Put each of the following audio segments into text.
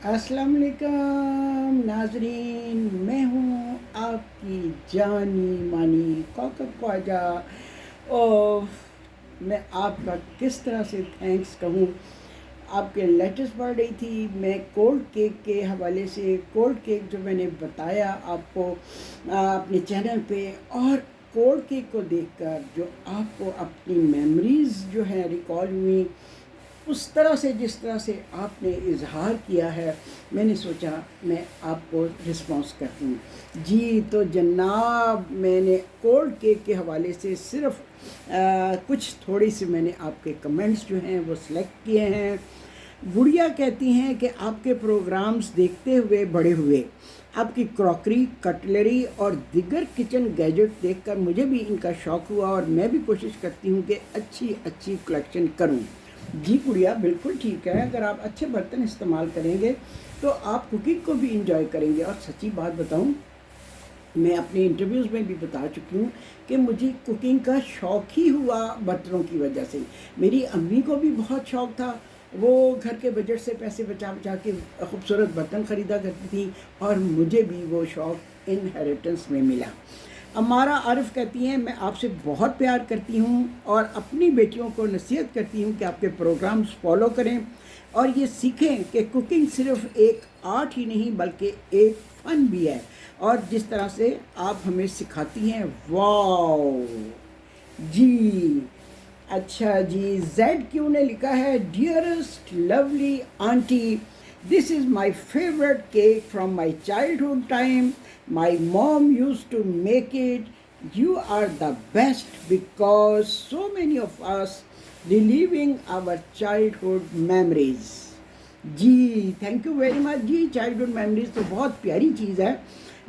अस्सलाम वालेकुम नाजरीन, मैं हूँ आपकी जानी मानी कौकब ख्वाजा। और मैं आपका किस तरह से थैंक्स कहूँ। आपके लेटेस्ट पढ़ रही थी मैं कोल्ड केक के हवाले से, कोल्ड केक जो मैंने बताया आपको अपने चैनल पे, और कोल्ड केक को देखकर जो आपको अपनी मेमोरीज़ जो है रिकॉल हुई, उस तरह से जिस तरह से आपने इजहार किया है, मैंने सोचा मैं आपको रिस्पॉन्स कर दूँ। जी तो जनाब, मैंने कोल्ड केक के हवाले से सिर्फ कुछ थोड़ी सी मैंने आपके कमेंट्स जो हैं वो सिलेक्ट किए हैं। गुड़िया कहती हैं कि आपके प्रोग्राम्स देखते हुए बड़े हुए, आपकी क्रॉकरी, कटलरी और दिगर किचन गैजेट देखकर मुझे भी इनका शौक़ हुआ और मैं भी कोशिश करती हूँ कि अच्छी अच्छी कलेक्शन करूँ। जी गुड़िया, बिल्कुल ठीक है। अगर आप अच्छे बर्तन इस्तेमाल करेंगे तो आप कुकिंग को भी इंजॉय करेंगे। और सच्ची बात बताऊं, मैं अपने इंटरव्यूज़ में भी बता चुकी हूँ कि मुझे कुकिंग का शौक़ ही हुआ बर्तनों की वजह से। मेरी अम्मी को भी बहुत शौक़ था, वो घर के बजट से पैसे बचा बचा के खूबसूरत बर्तन ख़रीदा करती थी, और मुझे भी वो शौक़ इनहेरिटेंस में मिला। अमारा आरिफ कहती हैं मैं आपसे बहुत प्यार करती हूँ और अपनी बेटियों को नसीहत करती हूँ कि आपके प्रोग्राम्स फॉलो करें और ये सीखें कि कुकिंग सिर्फ एक आर्ट ही नहीं बल्कि एक फ़न भी है, और जिस तरह से आप हमें सिखाती हैं, वाओ जी। अच्छा जी, जेड क्यू ने लिखा है, dearest lovely aunty, this is my favourite cake from my childhood time. My mom used to make it. You are the best because so many of us reliving our childhood memories. जी thank you very much जी। Childhood memories तो बहुत प्यारी चीज़ है।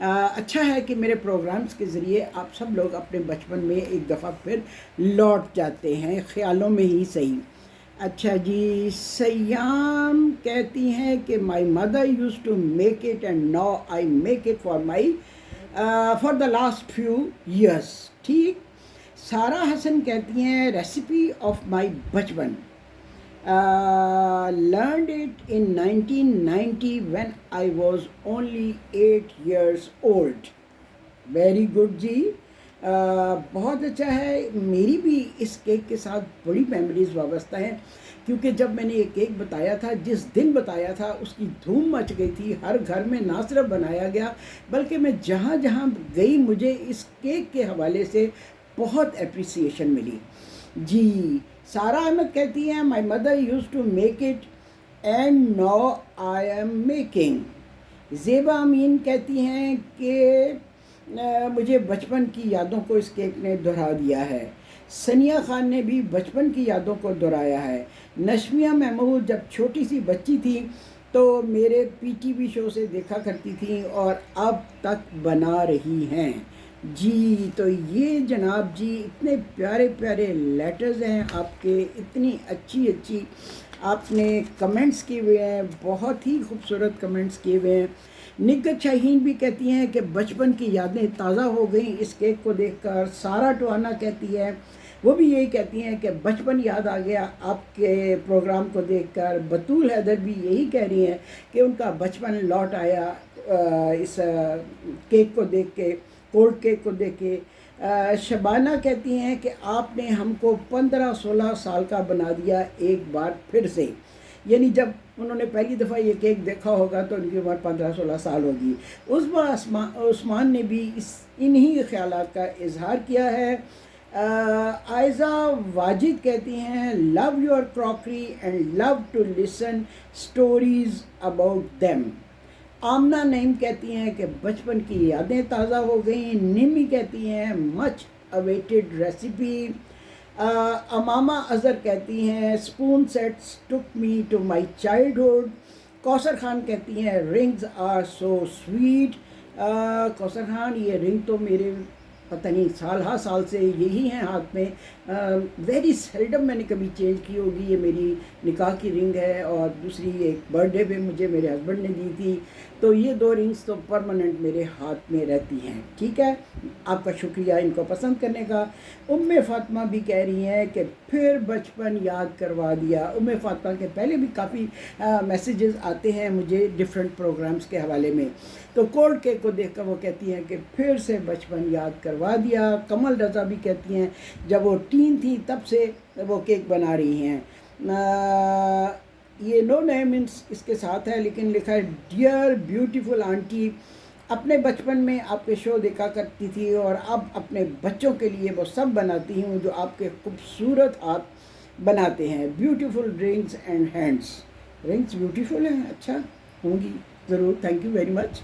अच्छा है कि मेरे प्रोग्राम्स के ज़रिए आप सब लोग अपने बचपन में एक दफ़ा फिर लौट जाते हैं, ख़्यालों में ही सही। अच्छा जी, सयाम कहती हैं कि my mother use to make it and now I make it for the last few years. ठीक। सारा हसन कहती हैं रेसिपी ऑफ माई बचपन, learned it in 1990 when I was only 8 years old. Very good जी। बहुत अच्छा है। मेरी भी इस केक के साथ बड़ी मेमोरीज़ वाबस्ता हैं, क्योंकि जब मैंने ये केक बताया था, जिस दिन बताया था उसकी धूम मच गई थी। हर घर में ना सिर्फ बनाया गया बल्कि मैं जहाँ जहाँ गई मुझे इस केक के हवाले से बहुत एप्रिसिएशन मिली। जी। सारा अहमद कहती हैं my mother use to make it and now I am making. Zeba Amin कहती हैं कि मुझे बचपन की यादों को इस केक ने दोहरा दिया है। सनिया खान ने भी बचपन की यादों को दोहराया है। नशमिया महमूद जब छोटी सी बच्ची थी तो मेरे पीटीवी शो से देखा करती थी और अब तक बना रही हैं। जी तो ये जनाब जी इतने प्यारे प्यारे लेटर्स हैं आपके, इतनी अच्छी अच्छी आपने कमेंट्स किए हुए हैं, बहुत ही खूबसूरत कमेंट्स किए हुए हैं। निगत शाहीन भी कहती हैं कि बचपन की यादें ताज़ा हो गई इस केक को देखकर। सारा टोहाना कहती है, वो भी यही कहती हैं कि बचपन याद आ गया आपके प्रोग्राम को देखकर। बतूल हैदर भी यही कह रही हैं कि उनका बचपन लौट आया इस केक को देख के, कोल्ड केक को देख के। शबाना कहती हैं कि आपने हमको 15-16 साल का बना दिया एक बार फिर से। यानी जब उन्होंने पहली दफ़ा ये केक देखा होगा तो उनकी उम्र 15-16 साल होगी। उस बार उस्मान ने भी इन्हीं ख्यालात का इजहार किया है। आयज़ा वाजिद कहती हैं love your crockery and love to listen stories about them. Amna Naeem कहती हैं कि बचपन की यादें ताज़ा हो गई। निमी कहती हैं much awaited recipe. Amama Azhar कहती हैं spoon sets took me to my childhood. Kausar Khan कहती हैं rings are so sweet. Kausar Khan, ये रिंग तो मेरे पता नहीं साल से यही हैं हाथ में। ویری سیلڈم میں نے کبھی چینج کی ہوگی. یہ میری نکاح کی رنگ ہے اور دوسری ایک برتھ ڈے پہ مجھے میرے ہسبینڈ نے دی تھی. تو یہ 2 رنگس تو پرماننٹ میرے ہاتھ میں رہتی ہیں. ٹھیک ہے, آپ کا شکریہ ان کو پسند کرنے کا. فاطمہ بھی کہہ رہی ہیں کہ پھر بچپن یاد کروا دیا. فاطمہ کے پہلے بھی کافی میسیجز آتے ہیں مجھے ڈفرینٹ پروگرامز کے حوالے میں. تو کولڈ کیک کو دیکھ کر وہ کہتی ہیں کہ پھر سے بچپن یاد کروا دیا. کمل رضا بھی کہتی ہیں جب وہ ٹین تھی تب سے وہ کیک بنا رہی ہیں. یہ نو نیم اس کے ساتھ ہے لیکن لکھا ہے ڈیئر بیوٹیفل آنٹی, اپنے بچپن میں آپ کے شو دیکھا کرتی تھی اور اب اپنے بچوں کے لیے وہ سب بناتی ہوں جو آپ کے خوبصورت ہاتھ بناتے ہیں. Beautiful rings and hands. Rings beautiful ہیں, اچھا ہوں گی ضرور. Thank you very much.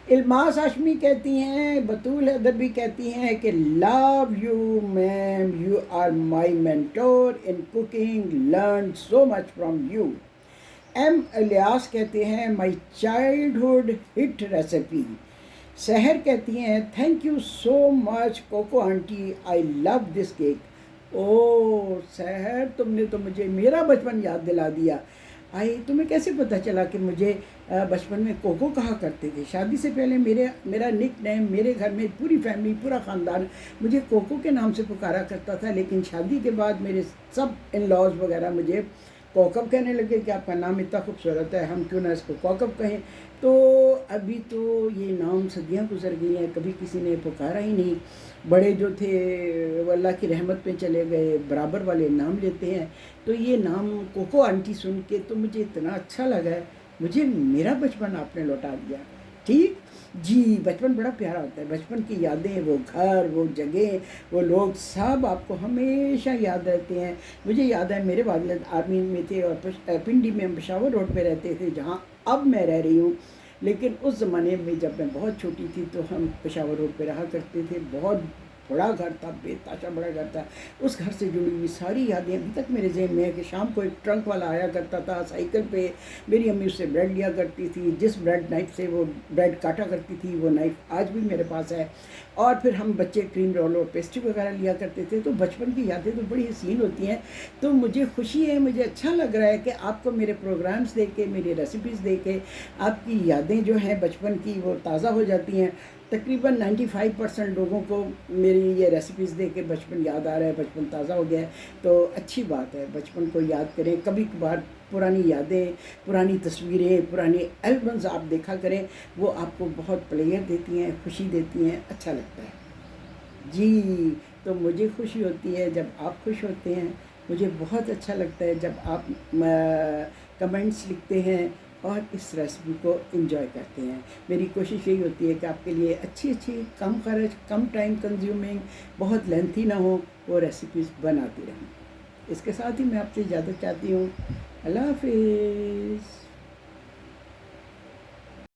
Almas Hashmi کہتی ہیں, بطول حیدر بھی کہتی ہیں کہ love you ma'am, you are my mentor in cooking, learn so much from you. M Ilyas کہتے ہیں my childhood hit recipe. Sehar کہتی ہیں thank you so much Koko aunty, I love this cake. او سحر, تم نے تو مجھے میرا بچپن یاد دلا دیا. تمہیں کیسے پتہ چلا کہ مجھے بچپن میں کوکو کہا کرتے تھے؟ شادی سے پہلے میرا نک نیم, میرے گھر میں پوری فیملی, پورا خاندان مجھے کوکو کے نام سے پکارا کرتا تھا, لیکن شادی کے بعد میرے سب ان لاز وغیرہ مجھے کوکب کہنے لگے کہ آپ کا نام اتنا خوبصورت ہے, ہم کیوں نہ اس کو کوکب کہیں. تو ابھی تو یہ نام صدیاں گزر گئی ہیں, کبھی کسی نے پکارا ہی نہیں. بڑے جو تھے وہ اللہ کی رحمت پہ چلے گئے, برابر والے نام لیتے ہیں. تو یہ نام کوکو آنٹی سن کے تو مجھے اتنا اچھا لگا ہے, مجھے میرا بچپن آپ نے لوٹا دیا. ٹھیک جی, بچپن بڑا پیارا ہوتا ہے. بچپن کی یادیں, وہ گھر, وہ جگہ, وہ لوگ, سب آپ کو ہمیشہ یاد رہتے ہیں. مجھے یاد ہے میرے والد آرمی میں تھے اور پنڈی میں ہم پشاور روڈ پہ رہتے تھے جہاں اب میں رہ رہی ہوں. لیکن اس زمانے میں جب میں بہت چھوٹی تھی تو ہم پشاور روڈ پہ رہا کرتے تھے. بہت بڑا گھر تھا, بے تاشا بڑا گھر تھا. اس گھر سے جڑی ہوئی ساری یادیں ابھی تک میرے ذہن میں ہے کہ شام کو ایک ٹرنک والا آیا کرتا تھا سائیکل پہ, میری امی اس سے بریڈ لیا کرتی تھی, جس بریڈ نائف سے وہ بریڈ کاٹا کرتی تھی وہ نائف آج بھی میرے پاس ہے. اور پھر ہم بچے کریم رول اور پیسٹری وغیرہ لیا کرتے تھے. تو بچپن کی یادیں تو بڑی حسین ہوتی ہیں. تو مجھے خوشی ہے, مجھے اچھا لگ رہا ہے کہ آپ کو میرے پروگرامز دیکھ کے, میری ریسیپیز دیکھ کے آپ کی یادیں جو ہیں بچپن کی وہ تازہ ہو جاتی ہیں. تقریباً 95% لوگوں کو میری یہ ریسیپیز دیکھ کے بچپن یاد آ رہا ہے, بچپن تازہ ہو گیا ہے. تو اچھی بات ہے, بچپن کو یاد کریں. کبھی کبھار پرانی یادیں, پرانی تصویریں, پرانی البمز آپ دیکھا کریں, وہ آپ کو بہت پلیئر دیتی ہیں, خوشی دیتی ہیں, اچھا لگتا ہے. جی, تو مجھے خوشی ہوتی ہے جب آپ خوش ہوتے ہیں. مجھے بہت اچھا لگتا ہے جب آپ کمنٹس لکھتے ہیں اور اس ریسیپی کو انجوائے کرتے ہیں. میری کوشش یہی ہوتی ہے کہ آپ کے لیے اچھی کم خرچ, کم ٹائم کنزیومنگ, بہت لینتھی نہ ہو, وہ ریسیپیز بناتی رہوں. اس کے ساتھ ہی میں آپ سے اجازت چاہتی ہوں. اللہ حافظ.